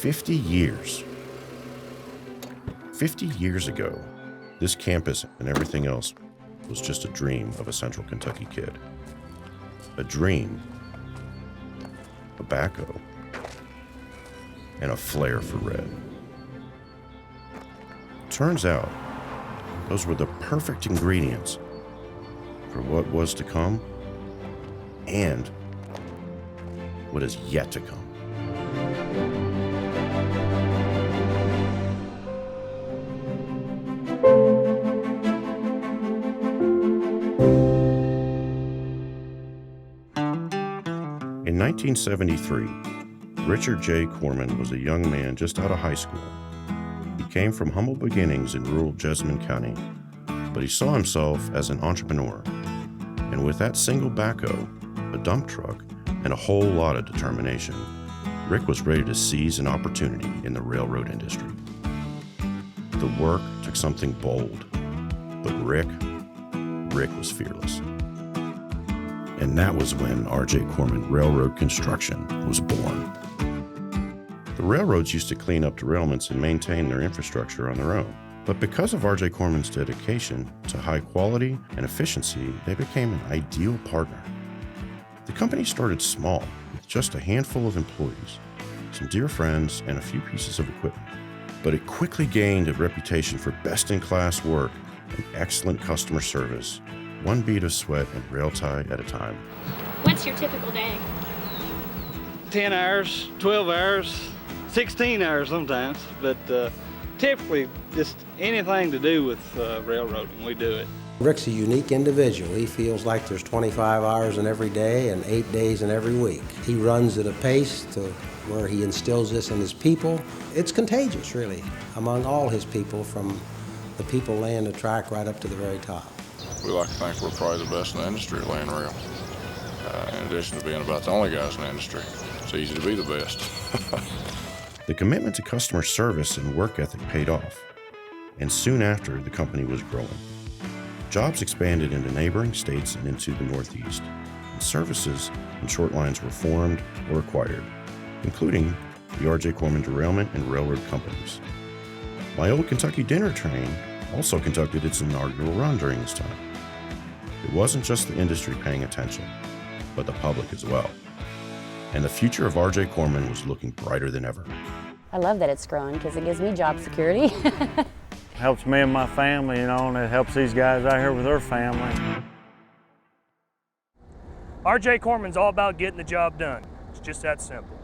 50 years. 50 years ago, this campus and everything else was just a dream of a Central Kentucky kid. A dream, a backhoe, and a flair for red. Turns out, those were the perfect ingredients for what was to come and what is yet to come. In 1973, Richard J. Corman was a young man just out of high school. He came from humble beginnings in rural Jessamine County, but he saw himself as an entrepreneur. And with that single backhoe, a dump truck, and a whole lot of determination, Rick was ready to seize an opportunity in the railroad industry. The work took something bold, but Rick was fearless. And that was when R.J. Corman Railroad Construction was born. The railroads used to clean up derailments and maintain their infrastructure on their own. But because of R.J. Corman's dedication to high quality and efficiency, they became an ideal partner. The company started small, with just a handful of employees, some dear friends, and a few pieces of equipment. But it quickly gained a reputation for best-in-class work and excellent customer service, one bead of sweat and rail tie at a time. What's your typical day? 10 hours, 12 hours, 16 hours sometimes, but typically just anything to do with railroading, we do it. Rick's a unique individual. He feels like there's 25 hours in every day and 8 days in every week. He runs at a pace to where he instills this in his people. It's contagious, really, among all his people, from the people laying the track right up to the very top. We like to think we're probably the best in the industry at laying rail. In addition to being about the only guys in the industry, it's easy to be the best. The commitment to customer service and work ethic paid off, and soon after, the company was growing. Jobs expanded into neighboring states and into the Northeast, and services and short lines were formed or acquired, including the R.J. Corman Derailment and Railroad Companies. My Old Kentucky Dinner Train also conducted its inaugural run during this time. It wasn't just the industry paying attention, but the public as well. And the future of R.J. Corman was looking brighter than ever. I love that it's growing because it gives me job security. Helps me and my family, and it helps these guys out here with their family. R.J. Corman's all about getting the job done. It's just that simple.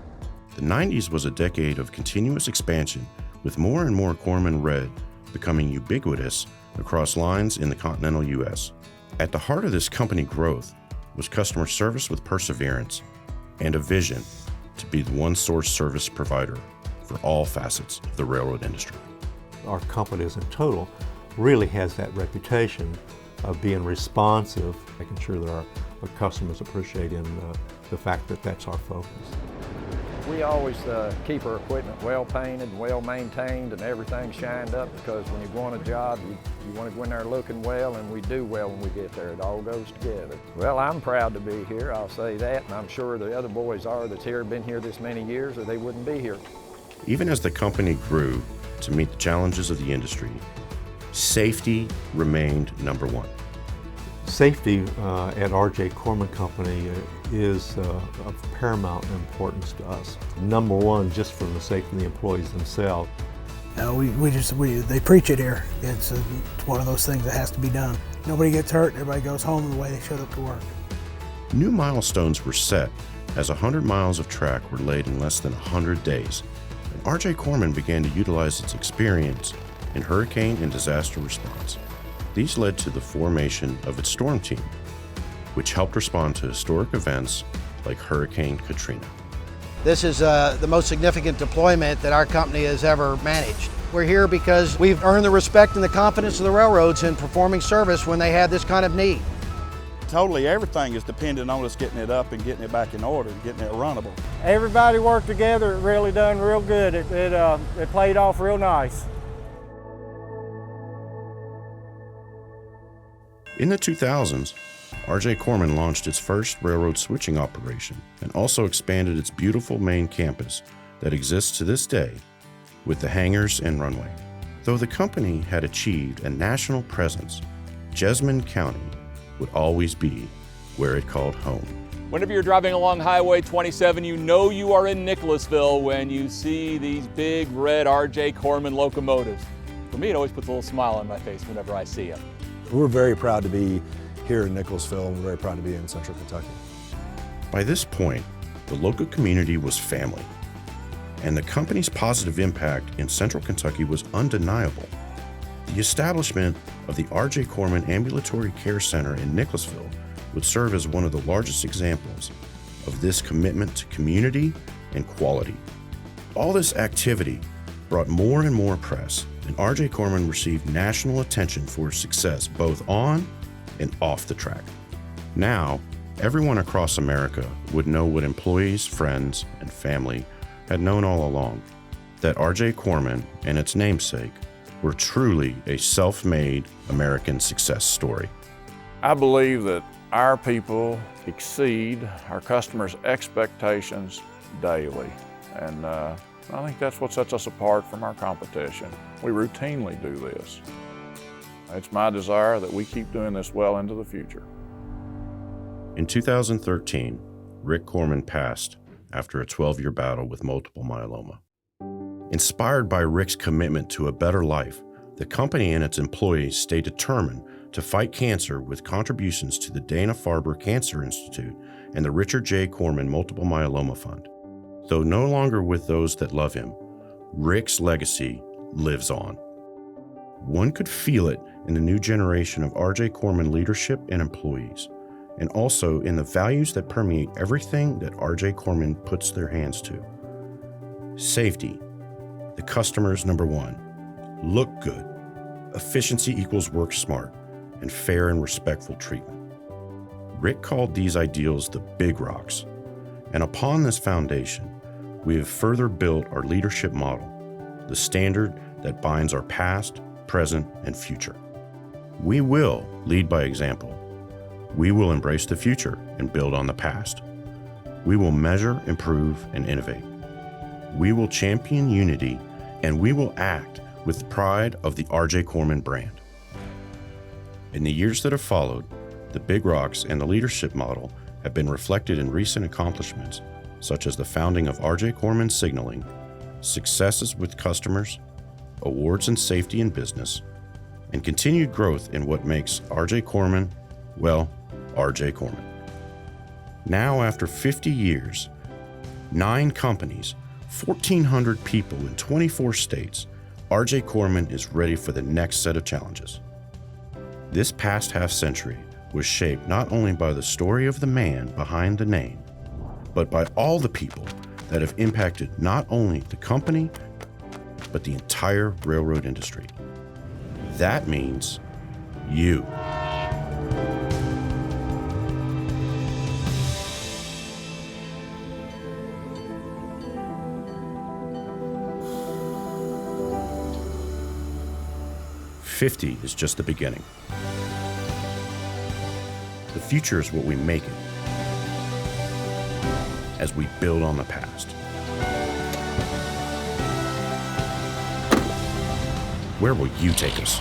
The 90s was a decade of continuous expansion, with more and more Corman red becoming ubiquitous across lines in the continental U.S. At the heart of this company growth was customer service with perseverance and a vision to be the one-source service provider for all facets of the railroad industry. Our company as a total really has that reputation of being responsive, making sure that our customers appreciating the fact that that's our focus. We always keep our equipment well painted and well maintained and everything shined up, because when you go on a job, you want to go in there looking well, and we do well when we get there. It all goes together. Well, I'm proud to be here, I'll say that, and I'm sure the other boys are that's here, been here this many years, or they wouldn't be here. Even as the company grew to meet the challenges of the industry, safety remained number one. Safety at R.J. Corman Company is of paramount importance to us. Number one, just for the safety of the employees themselves. They preach it here. It's one of those things that has to be done. Nobody gets hurt, everybody goes home the way they showed up to work. New milestones were set as 100 miles of track were laid in less than 100 days. And R.J. Corman began to utilize its experience in hurricane and disaster response. These led to the formation of its storm team, which helped respond to historic events like Hurricane Katrina. This is the most significant deployment that our company has ever managed. We're here because we've earned the respect and the confidence of the railroads in performing service when they have this kind of need. Totally everything is dependent on us getting it up and getting it back in order and getting it runnable. Everybody worked together. It really done real good. It played off real nice. In the 2000s, R.J. Corman launched its first railroad switching operation and also expanded its beautiful main campus that exists to this day with the hangars and runway. Though the company had achieved a national presence, Jessamine County would always be where it called home. Whenever you're driving along Highway 27, you know you are in Nicholasville when you see these big red R.J. Corman locomotives. For me, it always puts a little smile on my face whenever I see them. We're very proud to be here in Nicholasville, and we're very proud to be in Central Kentucky. By this point, the local community was family, and the company's positive impact in Central Kentucky was undeniable. The establishment of the R.J. Corman Ambulatory Care Center in Nicholasville would serve as one of the largest examples of this commitment to community and quality. All this activity brought more and more press, and R.J. Corman received national attention for his success both on and off the track. Now, everyone across America would know what employees, friends, and family had known all along, that R.J. Corman and its namesake were truly a self-made American success story. I believe that our people exceed our customers' expectations daily, and I think that's what sets us apart from our competition. We routinely do this. It's my desire that we keep doing this well into the future. In 2013, Rick Corman passed after a 12-year battle with multiple myeloma. Inspired by Rick's commitment to a better life, the company and its employees stay determined to fight cancer with contributions to the Dana-Farber Cancer Institute and the Richard J. Corman Multiple Myeloma Fund. Though no longer with those that love him, Rick's legacy lives on. One could feel it in the new generation of R.J. Corman leadership and employees, and also in the values that permeate everything that R.J. Corman puts their hands to. Safety, the customer's number one. Look good, efficiency equals work smart, and fair and respectful treatment. Rick called these ideals the big rocks, and upon this foundation, we have further built our leadership model, the standard that binds our past, present, and future. We will lead by example. We will embrace the future and build on the past. We will measure, improve, and innovate. We will champion unity, and we will act with the pride of the R.J. Corman brand. In the years that have followed, the big rocks and the leadership model have been reflected in recent accomplishments, such as the founding of R.J. Corman Signaling, successes with customers, awards in safety and business, and continued growth in what makes R.J. Corman, well, R.J. Corman. Now, after 50 years, 9 companies, 1,400 people in 24 states, R.J. Corman is ready for the next set of challenges. This past half century was shaped not only by the story of the man behind the name, but by all the people that have impacted not only the company, but the entire railroad industry. That means you. '50 is just the beginning. The future is what we make it as we build on the past. Where will you take us?